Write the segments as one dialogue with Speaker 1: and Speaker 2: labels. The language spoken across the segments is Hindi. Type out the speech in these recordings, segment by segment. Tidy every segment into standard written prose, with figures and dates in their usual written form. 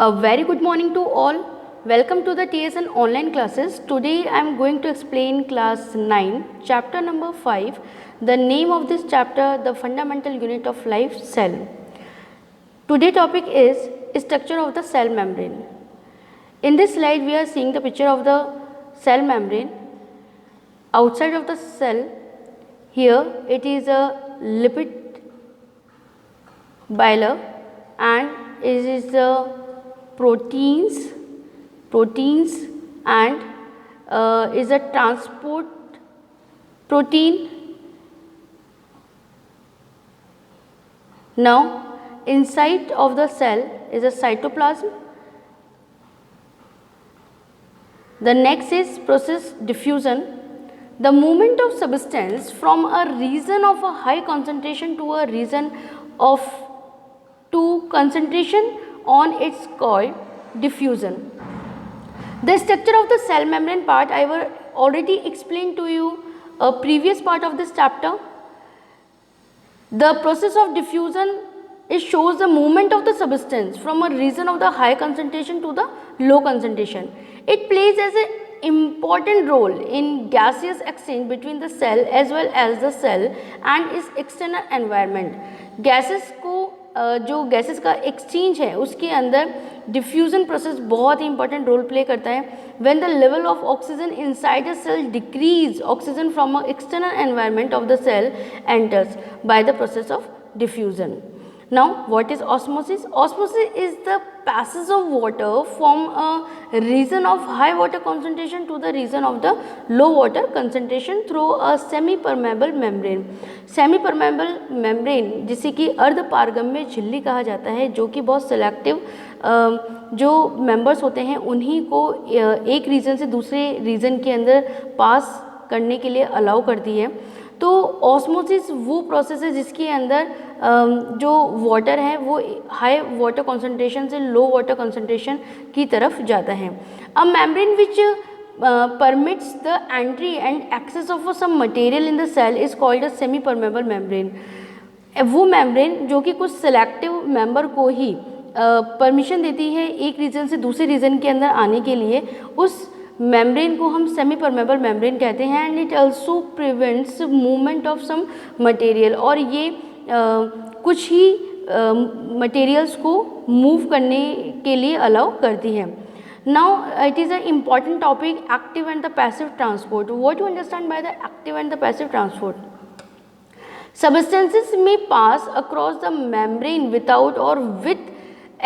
Speaker 1: A very good morning to all. Welcome to the TSN online classes. Today I am going to explain class 9, chapter number 5. The name of this chapter, the fundamental unit of life, cell. Today topic is structure of the cell membrane. In this slide we are seeing the picture of the cell membrane. Outside of the cell, here it is a lipid bilayer and it is the proteins and is a transport protein. Now inside of the cell is a cytoplasm. The next is process diffusion. The movement of substance from a region of a high concentration to a region of concentration on it's called diffusion. The structure of the cell membrane part I have already explained to you a previous part of this chapter. The process of diffusion, it shows the movement of the substance from a region of the high concentration to the low concentration. It plays as an important role in gaseous exchange between the cell as well as the cell and its external environment. Gases को जो गैसेस का एक्सचेंज है उसके अंदर डिफ्यूज़न प्रोसेस बहुत ही इंपॉर्टेंट रोल प्ले करता है. When the level of oxygen inside the cell decrease, oxygen from a external environment of the cell enters by the process of diffusion. Now what is osmosis? Osmosis is the passage of water from a region of high water concentration to the region of the low water concentration through a semi permeable membrane. Semi permeable membrane जिसे कि अर्ध पारगम्य झिल्ली कहा जाता है, जो कि बहुत सेलेक्टिव जो मेंबर्स होते हैं उन्हीं को एक रीजन से दूसरे रीजन के अंदर पास करने के लिए अलाउ करती है. तो ऑस्मोसिस वो प्रोसेस है जिसके अंदर जो वाटर है वो हाई वाटर कंसंट्रेशन से लो वाटर कंसंट्रेशन की तरफ जाता है. A membrane which permits the entry and access of some material in the cell is called a semi permeable membrane. वो मेम्ब्रेन जो कि कुछ सेलेक्टिव मेंबर को ही परमिशन देती है एक रीजन से दूसरे रीजन के अंदर आने के लिए, उस मेम्ब्रेन को हम सेमी परमेबल मेम्ब्रेन कहते हैं. And it also prevents movement of some material, और ये कुछ ही मटेरियल्स को मूव करने के लिए अलाउ करती है. Now it is a important topic, active and the passive transport. What you understand by the active and the passive transport? Substances may pass across the membrane without or with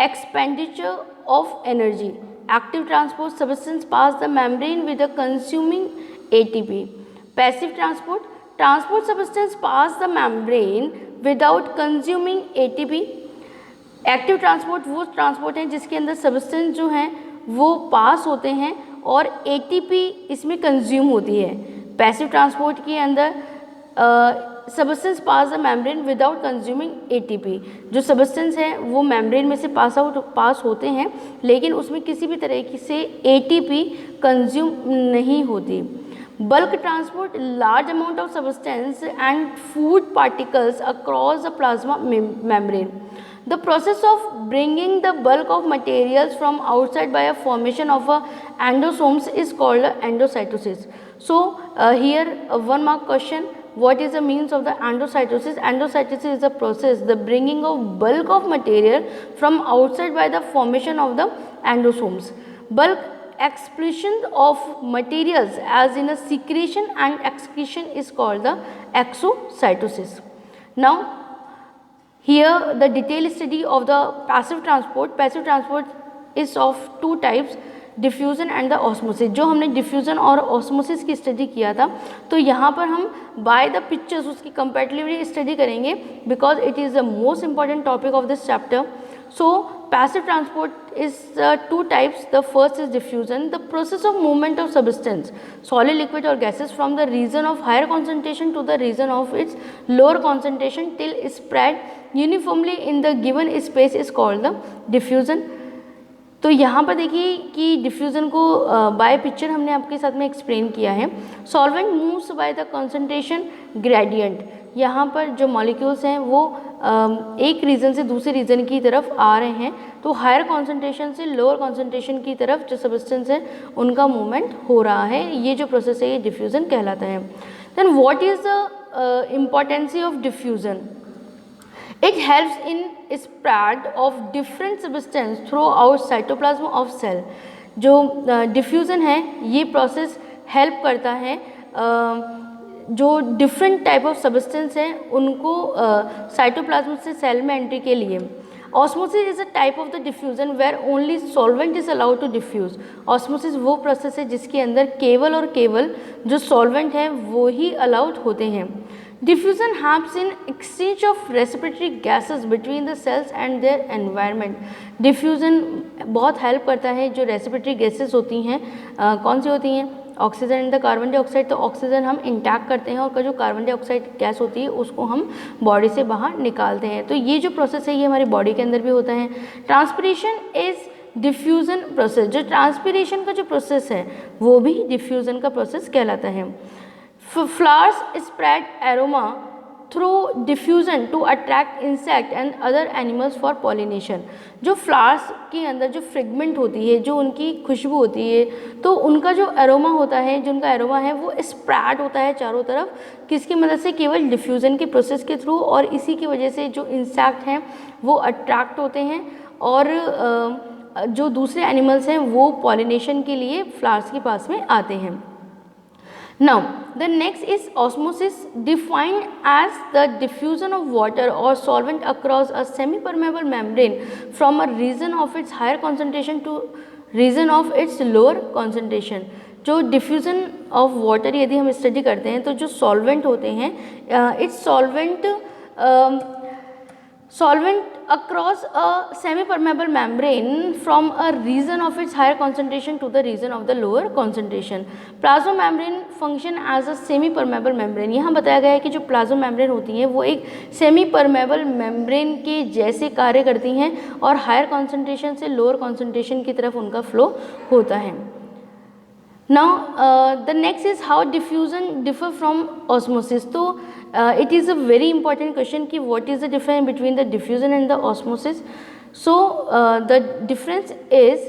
Speaker 1: expenditure of energy. Active transport, substance pass the membrane with a consuming ATP. Passive transport, transport substance pass the membrane without consuming ATP. Active transport वो ट्रांसपोर्ट है जिसके अंदर सब्सटेंस जो हैं वो पास होते हैं और ATP इसमें कंज्यूम होती है. पैसिव ट्रांसपोर्ट के अंदर substance pass the membrane without consuming ATP. जो सबस्टेंस है वो मेम्ब्रेन में से पास होते हैं लेकिन उसमें किसी भी तरह से ATP कंज्यूम नहीं होती. Bulk transport, large amount of substance and food particles across the plasma membrane. The process of bringing the bulk of materials from outside by a formation of a endosomes is called endocytosis. So here one mark question. What is the means of the endocytosis? Endocytosis is the process, the bringing of bulk of material from outside by the formation of the endosomes. Bulk expulsion of materials as in a secretion and excretion is called the exocytosis. Now here the detailed study of the passive transport. Passive transport is of two types, diffusion and the osmosis. जो हमने डिफ्यूज़न और ऑस्मोसिस की स्टडी किया था, तो यहाँ पर हम बाय द पिक्चर्स उसकी कंपैरेटिवली स्टडी करेंगे because it is the most important topic of this chapter. So passive transport is two types. The first is diffusion, the process of movement of substance solid, liquid और gases from the region of higher concentration to the region of its lower concentration till spread uniformly in the given space is called the diffusion. तो यहाँ पर देखिए कि डिफ्यूज़न को बाय पिक्चर हमने आपके साथ में एक्सप्लेन किया है. Solvent moves by the concentration gradient. यहाँ पर जो मॉलिक्यूल्स हैं वो एक रीजन से दूसरे रीजन की तरफ आ रहे हैं, तो हायर कॉन्सेंट्रेशन से लोअर कॉन्सेंट्रेशन की तरफ जो सब्सटेंस है उनका मूवमेंट हो रहा है, ये जो प्रोसेस है ये डिफ्यूज़न कहलाता है। Then what is the importancy of diffusion? It helps in spread of different substance throughout cytoplasm of cell। जो डिफ्यूज़न है ये प्रोसेस हेल्प करता है जो डिफरेंट टाइप ऑफ सब्सटेंस हैं उनको साइटोप्लाज्म से सेल में एंट्री के लिए। Osmosis is a type of the diffusion where only solvent is allowed to diffuse. Osmosis वो प्रोसेस है जिसके अंदर केवल और केवल जो सॉल्वेंट है वो ही अलाउड होते हैं। Diffusion helps in exchange of respiratory gases between the cells and their environment. Diffusion बहुत हेल्प करता है जो रेस्पिरेटरी गैसेस होती हैं, कौन सी होती हैं? Oxygen and the carbon dioxide. तो ऑक्सीजन हम इंटैक्ट करते हैं और जो कार्बन डाइऑक्साइड गैस होती है उसको हम बॉडी से बाहर निकालते हैं। तो ये जो प्रोसेस है ये हमारी बॉडी के अंदर भी होता है। Transpiration is diffusion process. जो ट्रांसपिरेशन का जो प्रोसेस है वो भी डिफ्यूजन का प्रोसेस कहलाता है। Flowers spread aroma through diffusion to attract insect and other animals for pollination. जो फ्लावर्स के अंदर जो फ्रेगमेंट होती है, जो उनकी खुशबू होती है, तो उनका जो एरोमा होता है, जो उनका एरोमा है वो स्प्रेड होता है चारों तरफ, किसकी मदद से? केवल डिफ्यूजन के प्रोसेस के थ्रू। और इसी की वजह से जो इंसेक्ट हैं वो अट्रैक्ट होते हैं और जो दूसरे एनिमल्स हैं वो पॉलिनेशन के लिए फ्लावर्स के पास में आते हैं। Now, the next is osmosis, defined as the diffusion of water or solvent across a semi-permeable membrane from a region of its higher concentration to region of its lower concentration। जो डिफ्यूज़न ऑफ वाटर यदि हम स्टडी करते हैं तो जो सॉल्वेंट होते हैं, it's solvent across a semi-permeable membrane from a region of its higher concentration to the region of the lower concentration। Plasma membrane function as a semi-permeable membrane। यहाँ बताया गया है कि जो प्लाज्मा membrane होती हैं वो एक semi-permeable membrane के जैसे कार्य करती हैं और हायर concentration से lower concentration की तरफ उनका flow होता है। Now the next is how diffusion differ from osmosis। तो it is a very important question कि what is the difference between the diffusion and the osmosis। So the difference is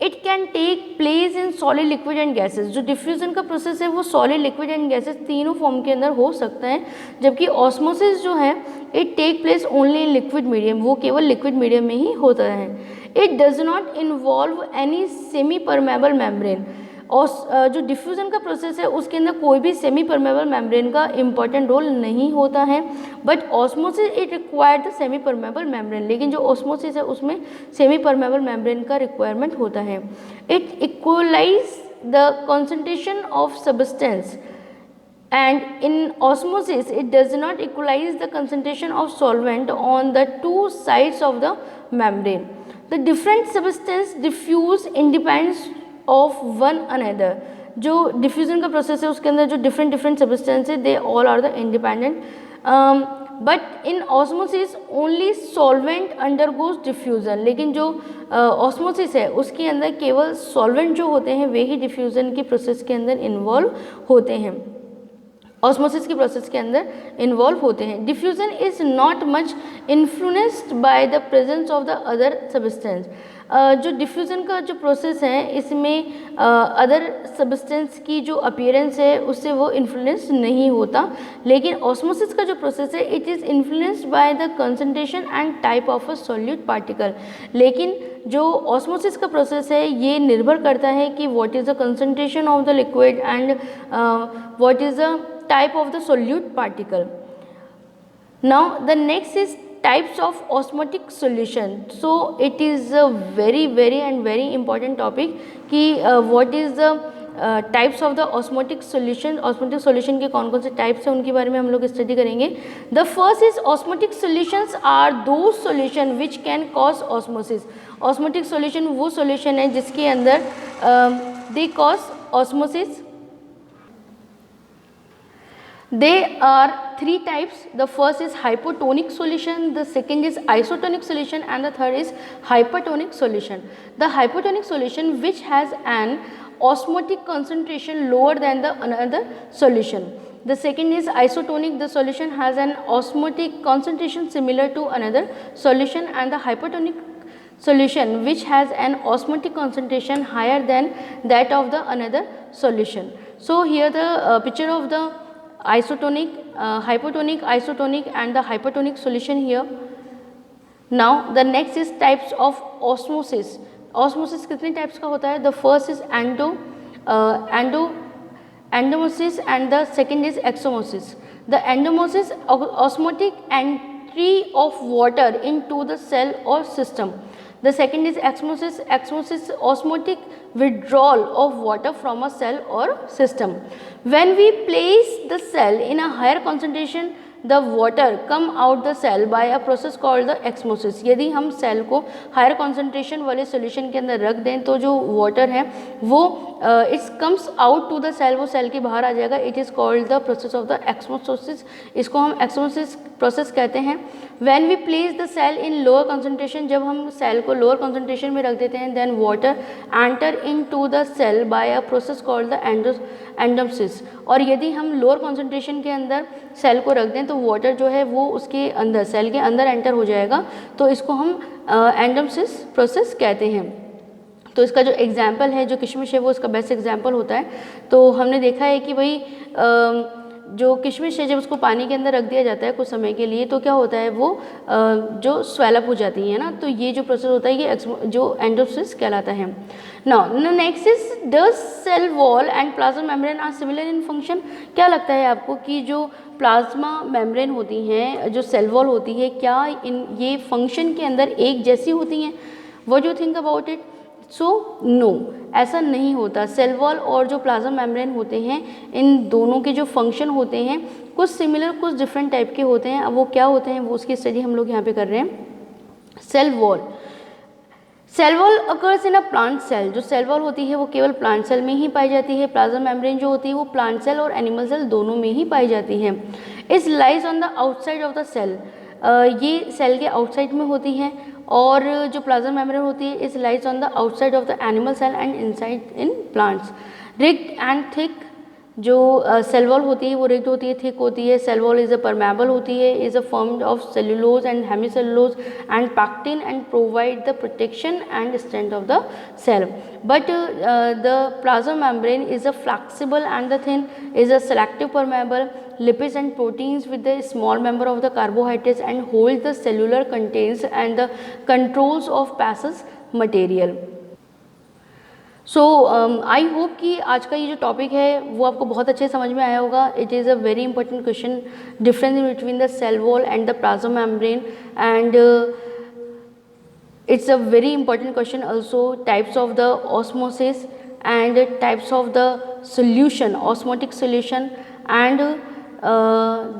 Speaker 1: it can take place in solid, liquid and gases। जो diffusion का process है वो solid, liquid and gases तीनों form के अंदर हो सकता है, जबकि osmosis जो है it take place only in liquid medium, वो केवल liquid medium में ही होता है। It does not involve any semi permeable membrane। और जो डिफ्यूज़न का प्रोसेस है उसके अंदर कोई भी सेमी परमेबल मेम्ब्रेन का इम्पॉर्टेंट रोल नहीं होता है। But osmosis it required the semi permeable membrane, लेकिन जो ऑस्मोसिस है उसमें सेमी परमेबल मेम्ब्रेन का रिक्वायरमेंट होता है। It equalize the concentration of substance and in osmosis it does not equalize the concentration of solvent on the two sides of the membrane। The different substance diffuse independent of one another। जो डिफ्यूजन का प्रोसेस है उसके अंदर जो डिफरेंट सब्सटेंस है they all are the independent, but in osmosis only solvent undergoes diffusion. लेकिन जो ऑस्मोसिस है उसके अंदर केवल सॉल्वेंट जो होते हैं वे ही डिफ्यूजन की प्रोसेस के अंदर इन्वॉल्व होते हैं, ऑस्मोसिस के प्रोसेस के अंदर इन्वॉल्व होते हैं। Diffusion is not much influenced by the presence of the other substance. जो डिफ्यूज़न का जो प्रोसेस है इसमें अदर सब्सटेंस की जो अपीयरेंस है उससे वो इन्फ्लुएंस नहीं होता, लेकिन ऑस्मोसिस का जो प्रोसेस है it is influenced by the concentration and type of a solute particle. लेकिन जो ऑस्मोसिस का प्रोसेस है ये निर्भर करता है कि what is the concentration of the liquid and what is the type of the solute particle। Now the next is types of osmotic solution। So it is a very important topic कि what is the types of the osmotic solution। osmotic solution के कौन कौन से types हैं उनके बारे में हम लोग स्टडी करेंगे। The first is osmotic solutions are those solution which can cause osmosis। osmotic solution वो solution है जिसके अंदर they cause osmosis। They are three types। The first is hypotonic solution, the second is isotonic solution and the third is hypertonic solution। The hypotonic solution which has an osmotic concentration lower than the another solution। The second is isotonic. The solution has an osmotic concentration similar to another solution, and the hypertonic solution which has an osmotic concentration higher than that of the another solution. So here the picture of the isotonic, hypotonic, isotonic and the hypertonic solution here. Now the next is types of osmosis. Osmosis कितने types का होता है? The first is endomosis and the second is exomosis. The endomosis, osmotic entry of water into the cell or system. The second is exomosis, osmotic withdrawal of water from a cell or system. When we place the cell in a higher concentration, the water come out the cell by a process called the एक्समोसिस. यदि हम सेल को हायर कॉन्सेंट्रेशन वाले सोल्यूशन के अंदर रख दें तो जो वाटर है वो its comes out to the cell, वो सेल के बाहर आ जाएगा. It is called the process of the exosmosis. इसको हम एक्समोसिस प्रोसेस कहते हैं. When we place the cell in lower concentration, जब हम सेल को लोअर कॉन्सेंट्रेशन में रख देते हैं, then water enter in to the cell by a process called the endosmosis. और यदि हम लोअर कॉन्सेंट्रेशन के अंदर सेल को रख दें तो वाटर जो है वो उसके अंदर सेल के अंदर एंटर हो जाएगा, तो इसको हम एंडोमसिस प्रोसेस कहते हैं. तो इसका जो एग्जाम्पल है, जो किशमिश है, वो इसका बेस्ट एग्जाम्पल होता है. तो हमने देखा है कि भाई जो किशमिश है जब उसको पानी के अंदर रख दिया जाता है कुछ समय के लिए तो क्या होता है, वो जो स्वेलअप हो जाती है ना, तो ये जो प्रोसेस होता है ये जो एंडोमसिस कहलाता है. Now next is the cell wall and plasma membrane are similar in function. क्या लगता है आपको कि जो प्लाज्मा मेम्ब्रेन होती हैं, जो सेल वॉल होती है, क्या ये फंक्शन के अंदर एक जैसी होती हैं? What you think about it? So no, ऐसा नहीं होता. सेल वॉल और जो प्लाज्मा मेम्ब्रेन होते हैं, इन दोनों के जो फंक्शन होते हैं कुछ सिमिलर कुछ डिफरेंट टाइप के होते हैं. अब वो क्या होते हैं वो उसकी स्टडी हम लोग यहाँ पे कर रहे हैं. Cell wall occurs in a plant cell. जो सेल वॉल होती है वो केवल प्लांट सेल में ही पाई जाती है. प्लाज्मा मेम्ब्रेन जो होती है वो प्लांट सेल और एनिमल सेल दोनों में ही पाई जाती है. It lies on the outside of the cell. ये सेल के आउटसाइड में होती है. और जो प्लाज्मा मेम्ब्रेन होती है is lies on the outside of the animal cell and inside in plants. Rigid and thick. जो सेल वॉल होती है वो रिग्ड होती है, थिक होती है. Cell wall is a permeable होती है, is a formed of cellulose and hemicellulose and pectin and provide the protection and strength of the cell. But the plasma membrane is a flexible and the thin, is a selective permeable. Lipids and proteins with the small member of the carbohydrates and holds the cellular contents and the controls of passes material. So I hope कि आज का ये जो टॉपिक है वो आपको बहुत अच्छे समझ में आया होगा. It is a very important question, difference between the cell wall and the plasma membrane, and it's a very important question also. Types of the osmosis and types of the solution, osmotic solution, and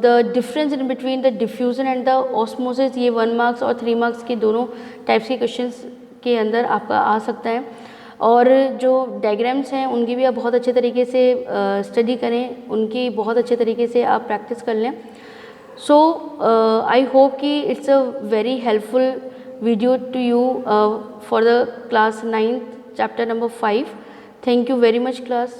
Speaker 1: the difference in between the diffusion and the osmosis. ये 1 मार्क्स और 3 मार्क्स के दोनों टाइप्स के क्वेश्चंस के अंदर आपका आ सकता है. और जो डायग्राम्स हैं उनकी भी आप बहुत अच्छे तरीके से स्टडी करें, उनकी बहुत अच्छे तरीके से आप प्रैक्टिस कर लें. सो आई होप कि it's a very helpful video to you for the class 9th chapter number 5. Thank you very much class.